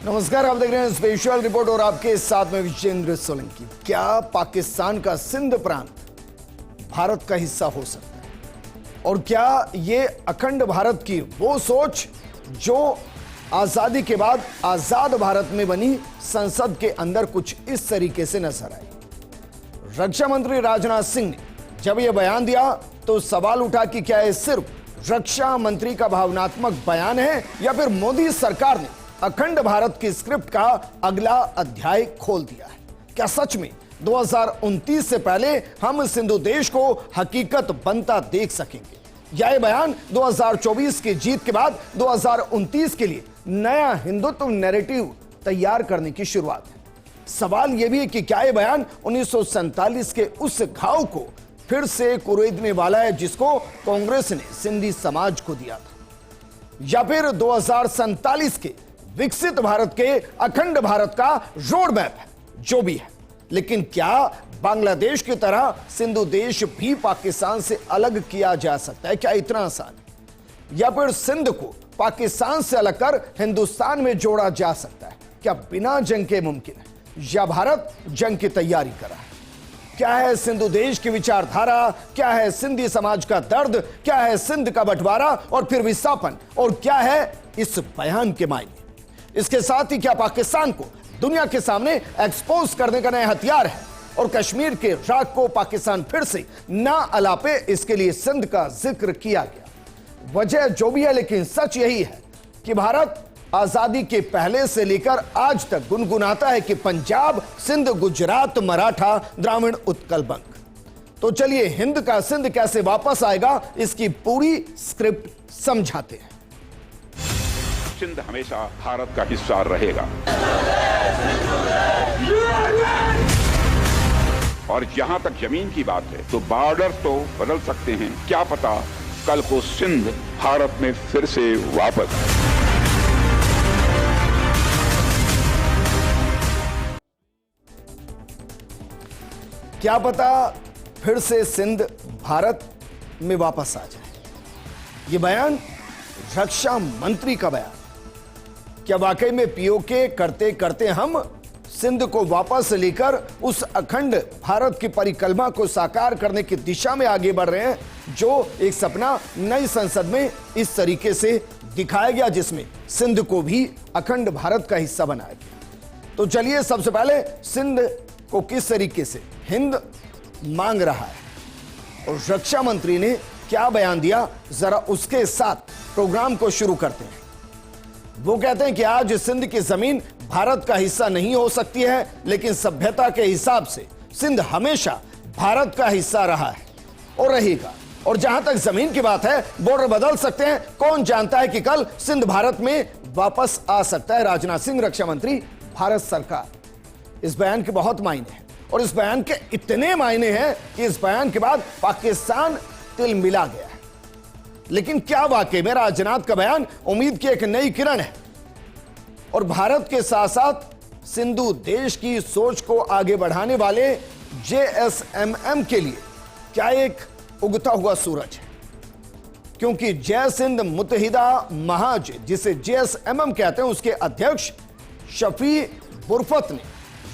नमस्कार, आप देख रहे हैं स्पेशल रिपोर्ट और आपके साथ में विजेंद्र सोलंकी। क्या पाकिस्तान का सिंध प्रांत भारत का हिस्सा हो सकता है? और क्या ये अखंड भारत की वो सोच जो आजादी के बाद आजाद भारत में बनी संसद के अंदर कुछ इस तरीके से नजर आई? रक्षा मंत्री राजनाथ सिंह ने जब यह बयान दिया तो सवाल उठा कि क्या यह सिर्फ रक्षा मंत्री का भावनात्मक बयान है या फिर मोदी सरकार ने अखंड भारत की स्क्रिप्ट का अगला अध्याय खोल दिया है? क्या सच में 2029 से पहले हम सिंधु देश को हकीकत बनता देख सकेंगे, या यह बयान 2024 की जीत के बाद 2029 के लिए नया हिंदुत्व नैरेटिव तैयार करने की शुरुआत है? सवाल यह भी है कि क्या यह बयान 1947 के उस घाव को फिर से कुरेदने वाला है जिसको कांग्रेस ने सिंधी समाज को दिया था, या फिर 2047 के विकसित भारत के अखंड भारत का रोड मैप है? जो भी है, लेकिन क्या बांग्लादेश की तरह सिंधु देश भी पाकिस्तान से अलग किया जा सकता है? क्या इतना आसान है? या फिर सिंध को पाकिस्तान से अलग कर हिंदुस्तान में जोड़ा जा सकता है? क्या बिना जंग के मुमकिन है, या भारत जंग की तैयारी कर रहा है? क्या है सिंधु देश की विचारधारा? क्या है सिंधी समाज का दर्द? क्या है सिंध का बंटवारा और फिर विस्थापन? और क्या है इस बयान के मायने? इसके साथ ही क्या पाकिस्तान को दुनिया के सामने एक्सपोज करने का नया हथियार है? और कश्मीर के राग को पाकिस्तान फिर से ना अलापे, इसके लिए सिंध का जिक्र किया गया। वजह जो भी है, लेकिन सच यही है कि भारत आजादी के पहले से लेकर आज तक गुनगुनाता है कि पंजाब, सिंध, गुजरात, मराठा, द्राविड़, उत्कल, बंग। तो चलिए हिंद का सिंध कैसे वापस आएगा, इसकी पूरी स्क्रिप्ट समझाते हैं। सिंध हमेशा भारत का हिस्सा रहेगा और जहां तक जमीन की बात है तो बॉर्डर तो बदल सकते हैं, क्या पता कल को सिंध भारत में फिर से वापस। क्या पता फिर से सिंध भारत में वापस आ जाए। यह बयान रक्षा मंत्री का बयान। क्या वाकई में पीओके करते करते हम सिंध को वापस लेकर उस अखंड भारत की परिकल्पना को साकार करने की दिशा में आगे बढ़ रहे हैं, जो एक सपना नई संसद में इस तरीके से दिखाया गया जिसमें सिंध को भी अखंड भारत का हिस्सा बनाया गया? तो चलिए सबसे पहले सिंध को किस तरीके से हिंद मांग रहा है और रक्षा मंत्री ने क्या बयान दिया, जरा उसके साथ प्रोग्राम को शुरू करते हैं। वो कहते हैं कि आज सिंध की जमीन भारत का हिस्सा नहीं हो सकती है, लेकिन सभ्यता के हिसाब से सिंध हमेशा भारत का हिस्सा रहा है और रहेगा। और जहां तक जमीन की बात है, बॉर्डर बदल सकते हैं, कौन जानता है कि कल सिंध भारत में वापस आ सकता है। राजनाथ सिंह, रक्षा मंत्री, भारत सरकार। इस बयान के बहुत मायने हैं और इस बयान के इतने मायने हैं कि इस बयान के बाद पाकिस्तान तिल मिला गया है। लेकिन क्या वाकई में राजनाथ का बयान उम्मीद की एक नई किरण है और भारत के साथ साथ सिंधु देश की सोच को आगे बढ़ाने वाले JSMM के लिए क्या एक उगता हुआ सूरज है? क्योंकि जय सिंध मुत्तहिदा महाज, जिसे JSMM कहते हैं, उसके अध्यक्ष शफी बुरफत ने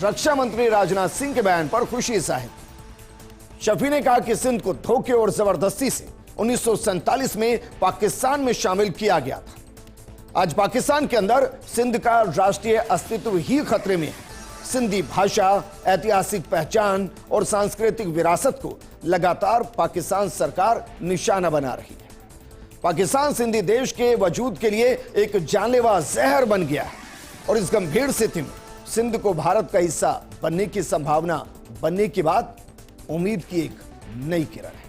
रक्षा मंत्री राजनाथ सिंह के बयान पर खुशी जाहिर की। शफी ने कहा कि सिंध को धोखे और जबरदस्ती से 1947 में पाकिस्तान में शामिल किया गया था। आज पाकिस्तान के अंदर सिंध का राष्ट्रीय अस्तित्व ही खतरे में है। सिंधी भाषा, ऐतिहासिक पहचान और सांस्कृतिक विरासत को लगातार पाकिस्तान सरकार निशाना बना रही है। पाकिस्तान सिंधी देश के वजूद के लिए एक जानलेवा जहर बन गया है और इस गंभीर स्थिति में सिंध को भारत का हिस्सा बनने की संभावना बनने के बाद उम्मीद की एक नई किरण है।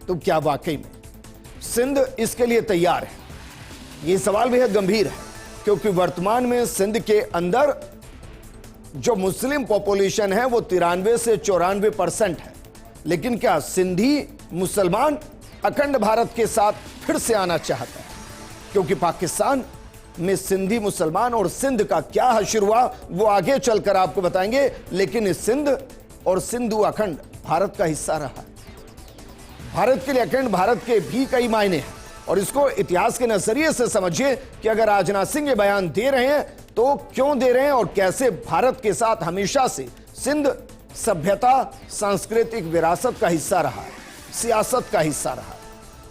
तो क्या वाकई में सिंध इसके लिए तैयार है? यह सवाल बेहद गंभीर है, क्योंकि वर्तमान में सिंध के अंदर जो मुस्लिम पॉपुलेशन है वो 93 से 94% है। लेकिन क्या सिंधी मुसलमान अखंड भारत के साथ फिर से आना चाहता है? क्योंकि पाकिस्तान में सिंधी मुसलमान और सिंध का क्या हश्र हुआ वो आगे चलकर आपको बताएंगे, लेकिन सिंध और सिंधु अखंड भारत का हिस्सा रहा है। भारत के लिए अखंड भारत के भी कई मायने हैं और इसको इतिहास के नजरिए से समझिए कि अगर राजनाथ सिंह ये बयान दे रहे हैं तो क्यों दे रहे हैं और कैसे भारत के साथ हमेशा से सिंध सभ्यता सांस्कृतिक विरासत का हिस्सा रहा है, सियासत का हिस्सा रहा है।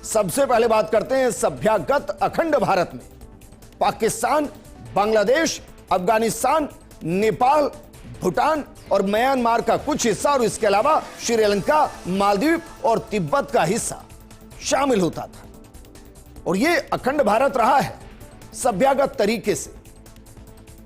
सबसे पहले बात करते हैं सभ्यागत अखंड भारत में पाकिस्तान, बांग्लादेश, अफगानिस्तान, नेपाल, भूटान और म्यांमार का कुछ हिस्सा और इसके अलावा श्रीलंका, मालदीव और तिब्बत का हिस्सा शामिल होता था। और यह अखंड भारत रहा है सभ्यागत तरीके से।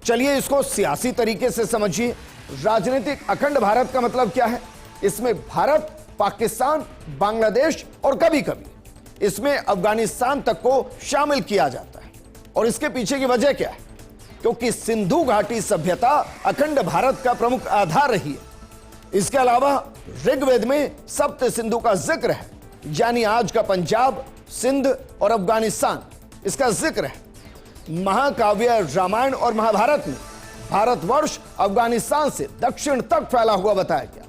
चलिए इसको सियासी तरीके से समझिए। राजनीतिक अखंड भारत का मतलब क्या है? इसमें भारत, पाकिस्तान, बांग्लादेश और कभी कभी इसमें अफगानिस्तान तक को शामिल किया जाता है। और इसके पीछे की वजह क्या है? क्योंकि सिंधु घाटी सभ्यता अखंड भारत का प्रमुख आधार रही है। इसके अलावा ऋग्वेद में सप्त सिंधु का जिक्र है, यानी आज का पंजाब, सिंध और अफगानिस्तान, इसका जिक्र है। महाकाव्य रामायण और महाभारत में भारतवर्ष अफगानिस्तान से दक्षिण तक फैला हुआ बताया गया।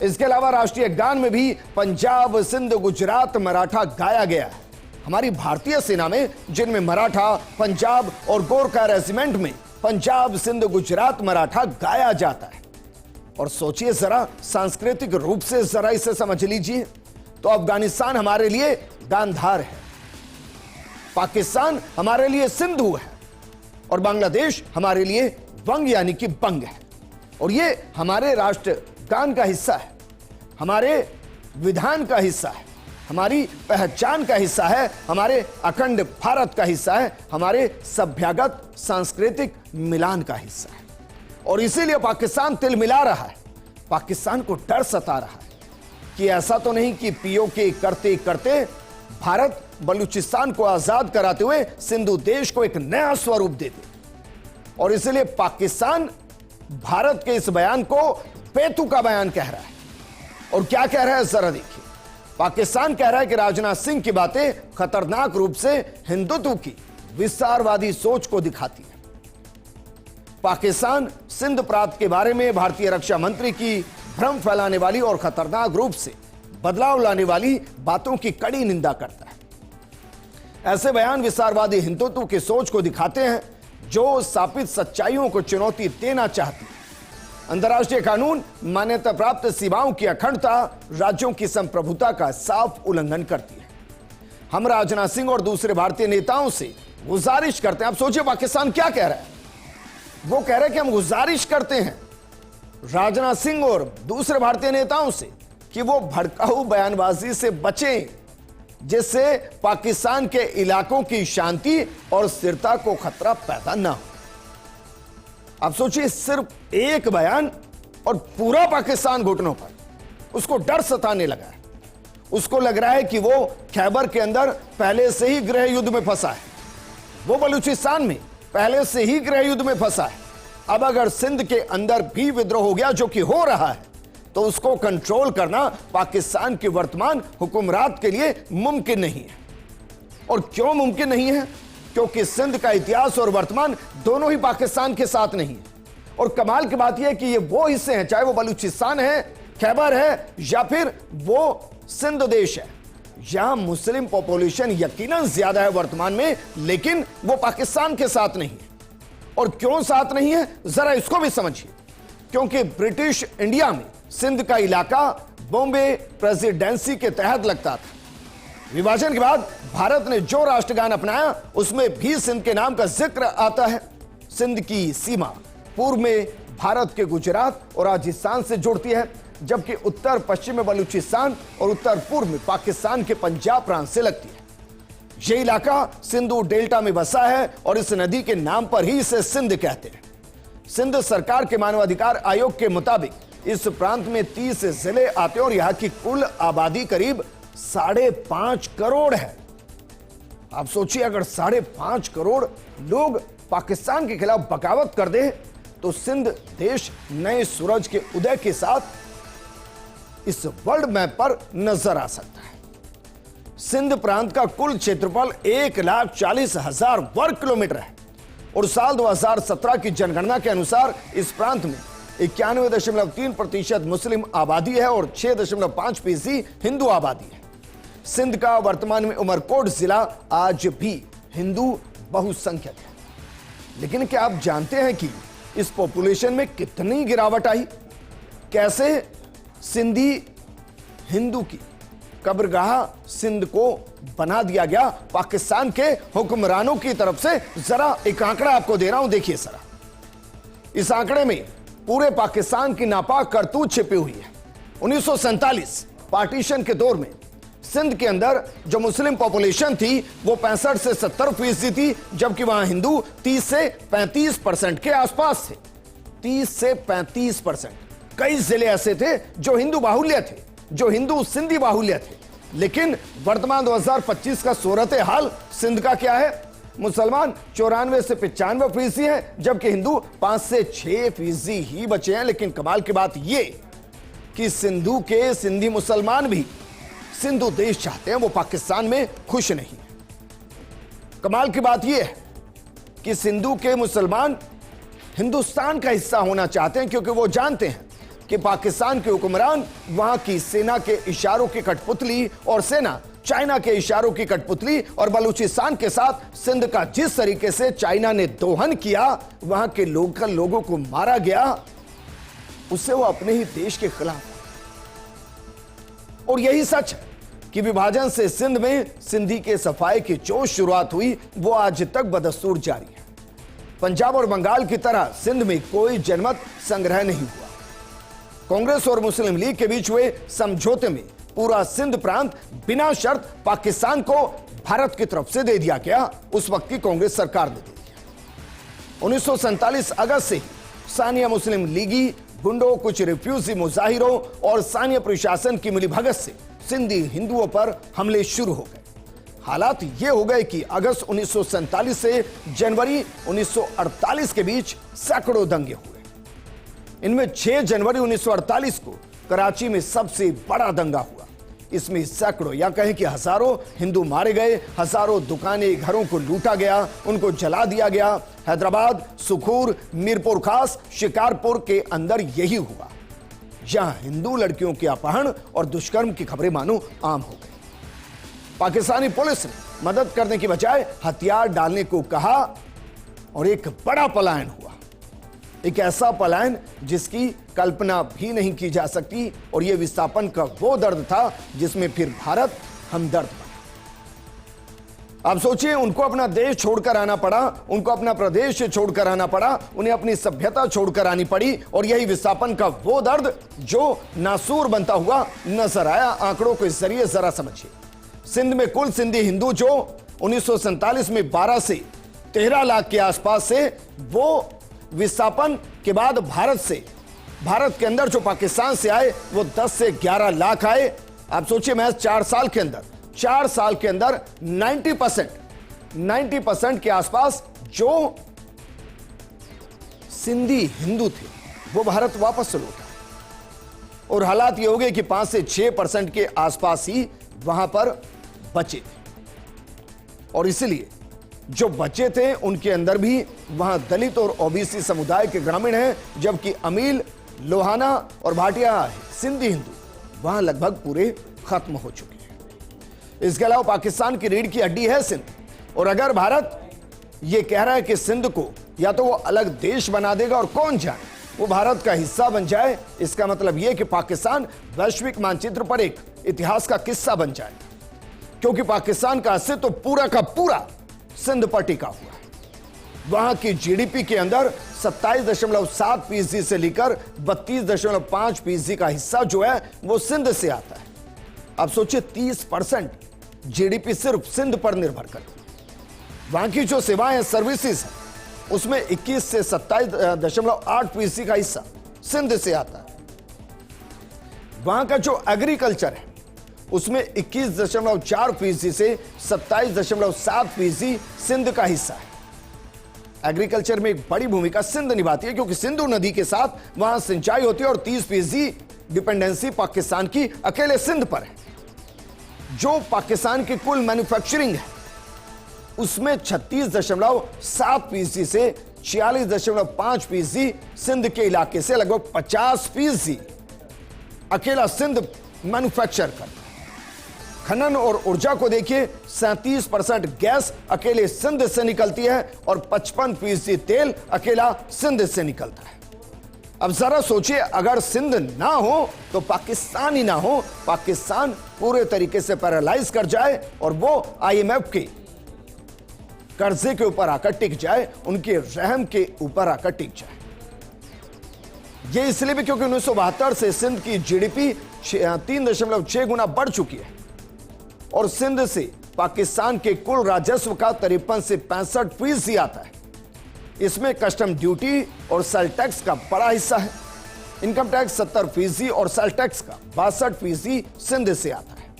इसके अलावा राष्ट्रीय गान में भी पंजाब, सिंध, गुजरात, मराठा गाया गया है। हमारी भारतीय सेना में जिनमें मराठा, पंजाब और गोरखा रेजिमेंट में पंजाब, सिंध, गुजरात, मराठा गाया जाता है। और सोचिए जरा, सांस्कृतिक रूप से जरा इसे समझ लीजिए तो अफगानिस्तान हमारे लिए गांधार है, पाकिस्तान हमारे लिए सिंधु है और बांग्लादेश हमारे लिए वंग यानी कि बंग है। और ये हमारे राष्ट्रगान का हिस्सा है, हमारे विधान का हिस्सा है, हमारी पहचान का हिस्सा है, हमारे अखंड भारत का हिस्सा है, हमारे सभ्यागत सांस्कृतिक मिलान का हिस्सा है। और इसीलिए पाकिस्तान तिल मिला रहा है, पाकिस्तान को डर सता रहा है कि ऐसा तो नहीं कि पीओके करते करते भारत बलूचिस्तान को आजाद कराते हुए सिंधु देश को एक नया स्वरूप दे दे। और इसलिए पाकिस्तान भारत के इस बयान को बेतुका बयान कह रहा है। और क्या कह रहा है जरा देखिए। पाकिस्तान कह रहा है कि राजनाथ सिंह की बातें खतरनाक रूप से हिंदुत्व की विस्तारवादी सोच को दिखाती है। पाकिस्तान सिंध प्रांत के बारे में भारतीय रक्षा मंत्री की भ्रम फैलाने वाली और खतरनाक रूप से बदलाव लाने वाली बातों की कड़ी निंदा करता है। ऐसे बयान विस्तारवादी हिंदुत्व की सोच को दिखाते हैं जो स्थापित सच्चाइयों को चुनौती देना चाहती है। अंतर्राष्ट्रीय कानून, मान्यता प्राप्त सीमाओं की अखंडता, राज्यों की संप्रभुता का साफ उल्लंघन करती है। हम राजनाथ सिंह और दूसरे भारतीय नेताओं से गुजारिश करते हैं। आप सोचिए पाकिस्तान क्या कह रहा है। वो कह रहे हैं कि हम गुजारिश करते हैं राजनाथ सिंह और दूसरे भारतीय नेताओं से कि वो भड़काऊ बयानबाजी से बचें जिससे पाकिस्तान के इलाकों की शांति और स्थिरता को खतरा पैदा ना हो। आप सोचिए, सिर्फ एक बयान और पूरा पाकिस्तान घुटनों पर, उसको डर सताने लगा है। उसको लग रहा है कि वो खैबर के अंदर पहले से ही गृह युद्ध में फंसा है, वो बलूचिस्तान में पहले से ही गृह युद्ध में फंसा है। अब अगर सिंध के अंदर भी विद्रोह हो गया, जो कि हो रहा है, तो उसको कंट्रोल करना पाकिस्तान की वर्तमान हुकूमरात के लिए मुमकिन नहीं है। और क्यों मुमकिन नहीं है? क्योंकि सिंध का इतिहास और वर्तमान दोनों ही पाकिस्तान के साथ नहीं है। और कमाल की बात यह है कि ये वो हिस्से हैं, चाहे वो बलूचिस्तान है, खैबर है या फिर वो सिंध देश है, यहां मुस्लिम पॉपुलेशन यकीनन ज्यादा है वर्तमान में, लेकिन वो पाकिस्तान के साथ नहीं है। और क्यों साथ नहीं है जरा इसको भी समझिए। क्योंकि ब्रिटिश इंडिया में सिंध का इलाका बॉम्बे प्रेसिडेंसी के तहत लगता था। विभाजन के बाद भारत ने जो राष्ट्रगान अपनाया उसमें भी सिंध के नाम का जिक्र आता है। सिंध की सीमा पूर्व में भारत के गुजरात और राजस्थान से जुड़ती है, जबकि उत्तर पश्चिम में बलूचिस्तान और उत्तर पूर्व में पाकिस्तान के पंजाब प्रांत से लगती है। यह इलाका सिंधु डेल्टा में बसा है और इस नदी के नाम पर ही इसे सिंध कहते हैं। सिंध सरकार के मानवाधिकार आयोग के मुताबिक इस प्रांत में 30 जिले आते हैं और यहां की कुल आबादी करीब 5.5 करोड़ है। आप सोचिए, अगर 5.5 करोड़ लोग पाकिस्तान के खिलाफ बगावत कर दे तो सिंध देश नए सूरज के उदय के साथ इस वर्ल्ड मैप पर नजर आ सकता है। सिंध प्रांत का कुल क्षेत्रफल 1,40,000 वर्ग किलोमीटर है और साल 2017 की जनगणना के अनुसार इस प्रांत में 91.3% मुस्लिम आबादी है और 6.5% हिंदू आबादी है। सिंध का वर्तमान में उमरकोट जिला आज भी हिंदू बहुसंख्यक है। लेकिन क्या आप जानते हैं कि इस पॉपुलेशन में कितनी गिरावट आई? कैसे सिंधी हिंदू की कब्रगाह सिंध को बना दिया गया पाकिस्तान के हुक्मरानों की तरफ से। जरा एक आंकड़ा आपको दे रहा हूं, देखिए जरा। इस आंकड़े में पूरे पाकिस्तान की नापाक करतूत छिपी हुई है। 1947 पार्टीशन के दौर में सिंध के अंदर जो मुस्लिम पॉपुलेशन थी वो 65 से 70% थी, जबकि वहां हिंदू 30 से 35% के आसपास थे। 30 से 35%। कई जिले ऐसे थे जो हिंदू बाहुल्य थे, जो हिंदू सिंधी बाहुल्य थे। लेकिन वर्तमान 2025 का सूरत हाल सिंध का क्या है? मुसलमान 94 से 95% है, जबकि हिंदू 5 से 6% ही बचे हैं। लेकिन कमाल की बात यह कि सिंधु के सिंधी मुसलमान भी सिंधु देश चाहते हैं, वो पाकिस्तान में खुश नहीं है। कमाल की बात यह है कि सिंधु के मुसलमान हिंदुस्तान का हिस्सा होना चाहते हैं, क्योंकि वो जानते हैं कि पाकिस्तान के हुक्मरान वहां की सेना के इशारों की कठपुतली और सेना चाइना के इशारों की कठपुतली और बलूचिस्तान के साथ सिंध का जिस तरीके से चाइना ने दोहन किया, वहां के लोकल लोगों को मारा गया, उससे वो अपने ही देश के खिलाफ। और यही सच है कि विभाजन से सिंध में सिंधी के सफाई की जो शुरुआत हुई वो आज तक बदस्तूर जारी है। पंजाब और बंगाल की तरह सिंध में कोई जनमत संग्रह नहीं हुआ। कांग्रेस और मुस्लिम लीग के बीच हुए समझौते में पूरा सिंध प्रांत बिना शर्त पाकिस्तान को भारत की तरफ से दे दिया गया। उस वक्त की कांग्रेस सरकार ने दे दिया। 1947 अगस्त से सानिया मुस्लिम लीगी गुंडों, कुछ रिफ्यूजी मुजाहिरों और स्थानीय प्रशासन की मिलीभगत से सिंधी हिंदुओं पर हमले शुरू हो गए। हालात ये हो गए कि अगस्त 1947 से जनवरी 1948 के बीच सैकड़ों दंगे हुए। इनमें 6 जनवरी 1948 को कराची में सबसे बड़ा दंगा हुआ। इसमें सैकड़ों या कहें कि हजारों हिंदू मारे गए, हजारों दुकानें, घरों को लूटा गया, उनको जला दिया गया। हैदराबाद, सुखूर, मीरपुर खास, शिकारपुर के अंदर यही हुआ, जहां हिंदू लड़कियों के अपहरण और दुष्कर्म की खबरें मानो आम हो गई। पाकिस्तानी पुलिस ने मदद करने की बजाय हथियार डालने को कहा और एक बड़ा पलायन हुआ। एक ऐसा पलायन जिसकी कल्पना भी नहीं की जा सकती। और यह विस्थापन का वो दर्द था जिसमें फिर भारत हमदर्द बना। आप सोचिए, उनको अपना देश छोड़कर आना पड़ा, उनको अपना प्रदेश छोड़कर आना पड़ा, उन्हें अपनी सभ्यता छोड़कर आनी पड़ी। और यही विस्थापन का वो दर्द जो नासूर बनता हुआ नजर आया। आंकड़ों के जरिए जरा समझिए। सिंध में कुल सिंधी हिंदू जो 1947 में 12 से 13 लाख के आसपास से, वो विस्थापन के बाद भारत के अंदर जो पाकिस्तान से आए वो 10 से 11 लाख आए। आप सोचिए, महज 4 साल के अंदर 90% के आसपास जो सिंधी हिंदू थे वो भारत वापस लौटा। और हालात ये हो गए कि 5 से 6% के आसपास ही वहां पर बचे थे। और इसलिए जो बचे थे उनके अंदर भी वहां दलित और ओबीसी समुदाय के ग्रामीण हैं, जबकि अमील, लोहाना और भाटिया सिंधी हिंदू वहां लगभग पूरे खत्म हो चुके हैं। इसके अलावा पाकिस्तान की रीढ़ की हड्डी है सिंध। और अगर भारत यह कह रहा है कि सिंध को या तो वो अलग देश बना देगा और कौन जाने वो भारत का हिस्सा बन जाए, इसका मतलब यह कि पाकिस्तान वैश्विक मानचित्र पर एक इतिहास का किस्सा बन जाए। क्योंकि पाकिस्तान का अस्तित्व तो पूरा का पूरा सिंध पर टिका हुआ है। वहां की जीडीपी के अंदर 27.7% से लेकर 32.5% का हिस्सा जो है वो सिंध से आता है। अब सोचिए, 30% जीडीपी सिर्फ सिंध पर निर्भर करती है। वहां की जो सेवाएं, सर्विसेज है, उसमें 21 से 27.8% का हिस्सा सिंध से आता है। वहां का जो एग्रीकल्चर है उसमें 21.4% से 27.7% सिंध का हिस्सा है। एग्रीकल्चर में एक बड़ी भूमिका सिंध निभाती है, क्योंकि सिंधु नदी के साथ वहां सिंचाई होती है और 30% डिपेंडेंसी पाकिस्तान की अकेले सिंध पर है। जो पाकिस्तान की कुल मैन्युफैक्चरिंग है उसमें 36.7% से 46.5% सिंध के इलाके से, लगभग 50% अकेला सिंध मैन्युफैक्चर करता है। खनन और ऊर्जा को देखिए, 37% गैस अकेले सिंध से निकलती है और 55% तेल अकेला सिंध से निकलता है। अब जरा सोचिए, अगर सिंध ना हो तो पाकिस्तान ही ना हो, पाकिस्तान पूरे तरीके से पैरालाइज कर जाए और वो IMF के कर्जे के ऊपर आकर टिक जाए, उनके रहम के ऊपर आकर टिक जाए। ये इसलिए भी क्योंकि 1972 से सिंध की GDP 3.6 गुना बढ़ चुकी है और सिंध से पाकिस्तान के कुल राजस्व का 53 से 65% आता है। इसमें कस्टम ड्यूटी और सेल टैक्स का बड़ा हिस्सा है। इनकम टैक्स 70% और सेल टैक्स का 62% सिंध से आता है।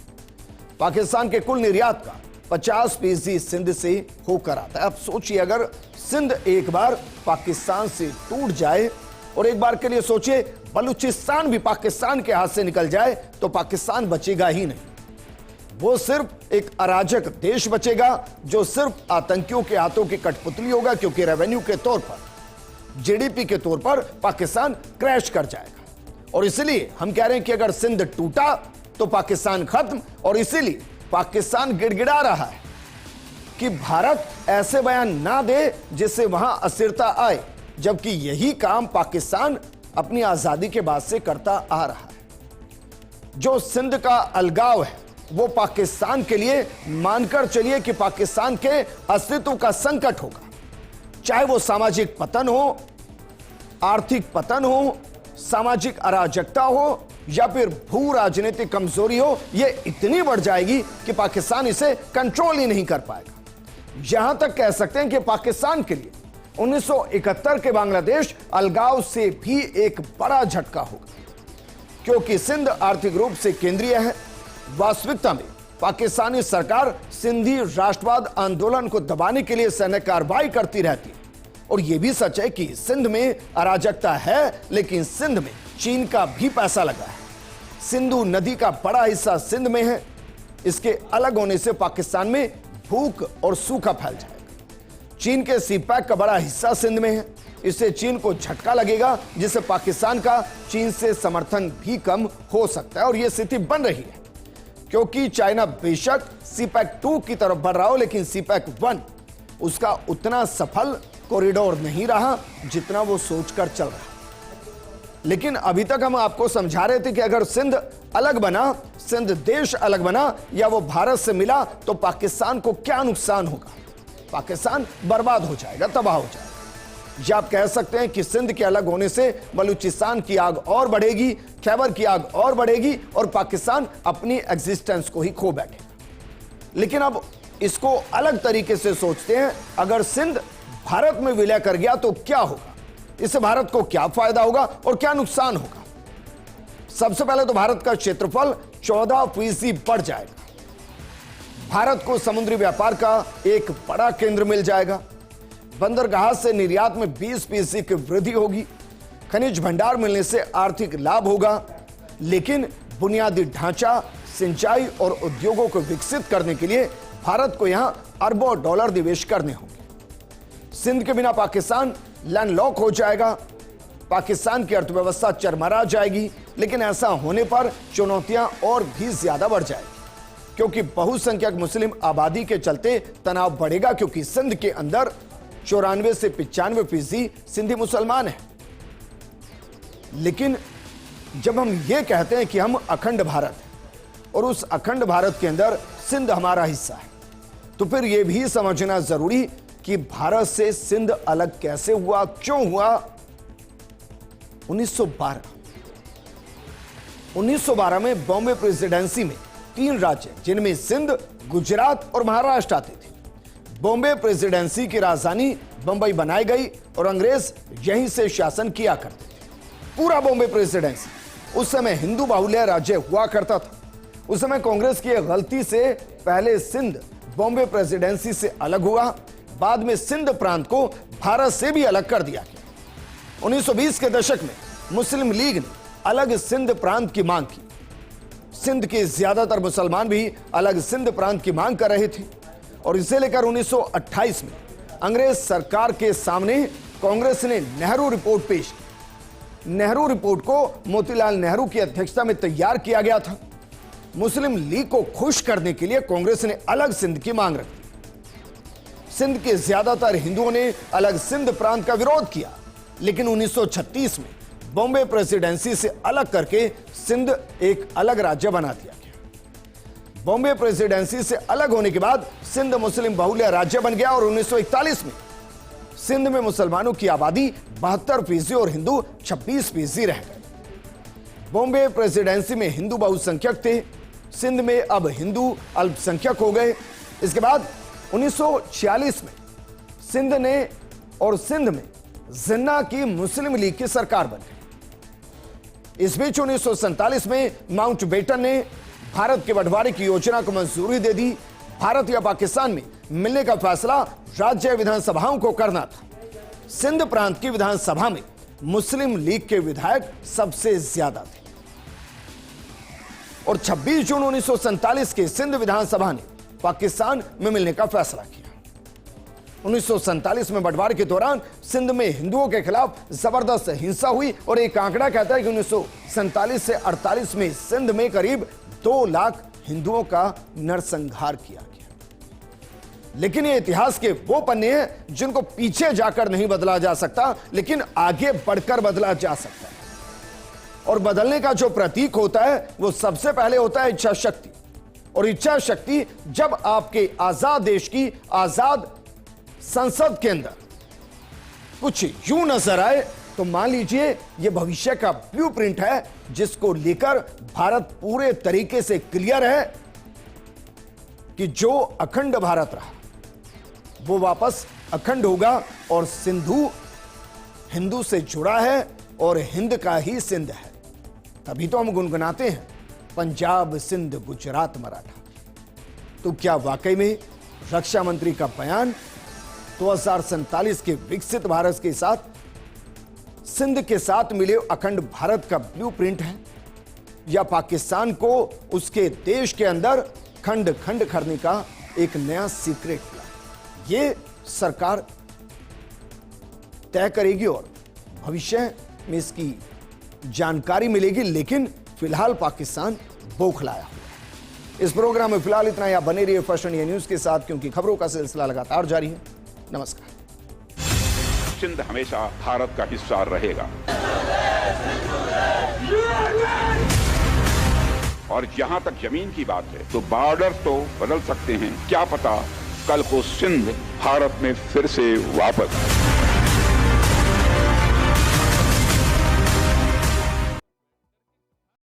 पाकिस्तान के कुल निर्यात का 50% सिंध से होकर आता है। अब सोचिए, अगर सिंध एक बार पाकिस्तान से टूट जाए और एक बार के लिए सोचिए बलूचिस्तान भी पाकिस्तान के हाथ से निकल जाए तो पाकिस्तान बचेगा ही नहीं। वो सिर्फ एक अराजक देश बचेगा जो सिर्फ आतंकियों के हाथों की कठपुतली होगा, क्योंकि रेवेन्यू के तौर पर, GDP के तौर पर पाकिस्तान क्रैश कर जाएगा। और इसीलिए हम कह रहे हैं कि अगर सिंध टूटा तो पाकिस्तान खत्म। और इसीलिए पाकिस्तान गिड़गिड़ा रहा है कि भारत ऐसे बयान ना दे जिससे वहां अस्थिरता आए, जबकि यही काम पाकिस्तान अपनी आजादी के बाद से करता आ रहा है। जो सिंध का अलगाव है वो पाकिस्तान के लिए मानकर चलिए कि पाकिस्तान के अस्तित्व का संकट होगा, चाहे वो सामाजिक पतन हो, आर्थिक पतन हो, सामाजिक अराजकता हो या फिर भू राजनीतिक कमजोरी हो, ये इतनी बढ़ जाएगी कि पाकिस्तान इसे कंट्रोल ही नहीं कर पाएगा। यहां तक कह सकते हैं कि पाकिस्तान के लिए 1971 के बांग्लादेश अलगाव से भी एक बड़ा झटका होगा, क्योंकि सिंध आर्थिक रूप से केंद्रीय है। वास्तविकता में पाकिस्तानी सरकार सिंधी राष्ट्रवाद आंदोलन को दबाने के लिए सैन्य कार्रवाई करती रहती है। और यह भी सच है कि सिंध में अराजकता है, लेकिन सिंध में चीन का भी पैसा लगा है। सिंधु नदी का बड़ा हिस्सा सिंध में है। इसके अलग होने से पाकिस्तान में भूख और सूखा फैल जाएगा। चीन के सीपैक का बड़ा हिस्सा सिंध में है। इससे चीन को झटका लगेगा, जिससे पाकिस्तान का चीन से समर्थन भी कम हो सकता है। और यह स्थिति बन रही है क्योंकि चाइना बेशक सीपैक 2 की तरफ बढ़ रहा हो, लेकिन सीपैक 1 उसका उतना सफल कॉरिडोर नहीं रहा जितना वो सोचकर चल रहा। लेकिन अभी तक हम आपको समझा रहे थे कि अगर सिंध अलग बना, सिंध देश अलग बना या वो भारत से मिला तो पाकिस्तान को क्या नुकसान होगा। पाकिस्तान बर्बाद हो जाएगा, तबाह हो जाएगा। या आप कह सकते हैं कि सिंध के अलग होने से बलूचिस्तान की आग और बढ़ेगी, खैबर की आग और बढ़ेगी और पाकिस्तान अपनी एग्जिस्टेंस को ही खो बैठेगा। लेकिन अब इसको अलग तरीके से सोचते हैं, अगर सिंध भारत में विलय कर गया तो क्या होगा, इससे भारत को क्या फायदा होगा और क्या नुकसान होगा। सबसे पहले तो भारत का क्षेत्रफल 14% बढ़ जाएगा। भारत को समुद्री व्यापार का एक बड़ा केंद्र मिल जाएगा। बंदरगाह से निर्यात में 20% की वृद्धि होगी। खनिज भंडार मिलने से आर्थिक लाभ होगा। लेकिन बुनियादी ढांचा, सिंचाई और उद्योगों को विकसित करने के लिए भारत को यहां अरबों डॉलर निवेश करने होंगे। सिंध के बिना पाकिस्तान लैंडलॉक हो जाएगा। पाकिस्तान की अर्थव्यवस्था चरमरा जाएगी। लेकिन ऐसा होने पर चुनौतियां और भी ज्यादा बढ़ जाएगी, क्योंकि बहुसंख्यक मुस्लिम आबादी के चलते तनाव बढ़ेगा, क्योंकि सिंध के अंदर 94 से 95% सिंधी मुसलमान हैं। लेकिन जब हम ये कहते हैं कि हम अखंड भारत हैं और उस अखंड भारत के अंदर सिंध हमारा हिस्सा है, तो फिर यह भी समझना जरूरी कि भारत से सिंध अलग कैसे हुआ, क्यों हुआ। 1912 में बॉम्बे प्रेसिडेंसी में 3 राज्य, जिनमें सिंध, गुजरात और महाराष्ट्र आते थे। बॉम्बे प्रेसिडेंसी की राजधानी बंबई बनाई गई और अंग्रेज यहीं से शासन किया करते थे। पूरा बॉम्बे प्रेसिडेंसी उस समय हिंदू बाहुल्य राज्य हुआ करता था। उस समय कांग्रेस की गलती से पहले सिंध बॉम्बे प्रेसिडेंसी से अलग हुआ, बाद में सिंध प्रांत को भारत से भी अलग कर दिया गया। 1920 के दशक में मुस्लिम लीग ने अलग सिंध प्रांत की मांग की। सिंध के ज्यादातर मुसलमान भी अलग सिंध प्रांत की मांग कर रहे थे और इसे लेकर 1928 में अंग्रेज सरकार के सामने कांग्रेस ने नेहरू रिपोर्ट पेश की। नेहरू रिपोर्ट को मोतीलाल नेहरू की अध्यक्षता में तैयार किया गया था। मुस्लिम लीग को खुश करने के लिए कांग्रेस ने अलग सिंध की मांग रखी। सिंध के ज्यादातर हिंदुओं ने अलग सिंध प्रांत का विरोध किया, लेकिन 1936 में बॉम्बे प्रेसिडेंसी से अलग करके सिंध एक अलग राज्य बना दिया गया। बॉम्बे प्रेसिडेंसी से अलग होने के बाद सिंध मुस्लिम बहुल्य राज्य बन गया और 1941 में सिंध में मुसलमानों की आबादी 72% और हिंदू 26% रह गए। बॉम्बे प्रेसिडेंसी में हिंदू बहुसंख्यक थे, सिंध में अब हिंदू अल्पसंख्यक हो गए। इसके बाद 1946 में सिंध में जिन्ना की मुस्लिम लीग की सरकार बन गई। इस बीच 1947 में माउंटबेटन ने भारत के बंटवारे की योजना को मंजूरी दे दी। भारत या पाकिस्तान में मिलने का फैसला राज्य विधानसभाओं को करना था। सिंध प्रांत की विधानसभा में मुस्लिम लीग के विधायक सबसे ज्यादा थे और 26 जून 1947 के सिंध विधानसभा ने पाकिस्तान में मिलने का फैसला किया। 1947 में बंटवारे के दौरान सिंध में हिंदुओं के खिलाफ जबरदस्त हिंसा हुई और एक आंकड़ा कहता है कि 1947 से 48 में सिंध में करीब 2 लाख हिंदुओं का नरसंहार किया गया। लेकिन ये इतिहास के वो पन्ने हैं जिनको पीछे जाकर नहीं बदला जा सकता, लेकिन आगे बढ़कर बदला जा सकता है। और बदलने का जो प्रतीक होता है वो सबसे पहले होता है इच्छा शक्ति। और इच्छा शक्ति जब आपके आजाद देश की आजाद संसद के अंदर कुछ यूं नजर आए तो मान लीजिए यह भविष्य का ब्लूप्रिंट है जिसको लेकर भारत पूरे तरीके से क्लियर है कि जो अखंड भारत रहा वो वापस अखंड होगा और सिंधु हिंदू से जुड़ा है और हिंद का ही सिंध है। तभी तो हम गुनगुनाते हैं पंजाब सिंध गुजरात मराठा। तो क्या वाकई में रक्षा मंत्री का बयान 2047 के विकसित भारत के साथ सिंध के साथ मिले अखंड भारत का ब्लूप्रिंट है, या पाकिस्तान को उसके देश के अंदर खंड खंड करने का एक नया सीक्रेट प्लान? ये सरकार तय करेगी और भविष्य में इसकी जानकारी मिलेगी। लेकिन फिलहाल पाकिस्तान बौखलाया हुआ है। इस प्रोग्राम में फिलहाल इतना ही। आप बने रहिए फर्स्ट इंडिया न्यूज के साथ, क्योंकि खबरों का सिलसिला लगातार जारी है। नमस्कार। सिंध हमेशा भारत का हिस्सा रहेगा और जहां तक जमीन की बात है तो बॉर्डर तो बदल सकते हैं, क्या पता कल को सिंध भारत में फिर से वापस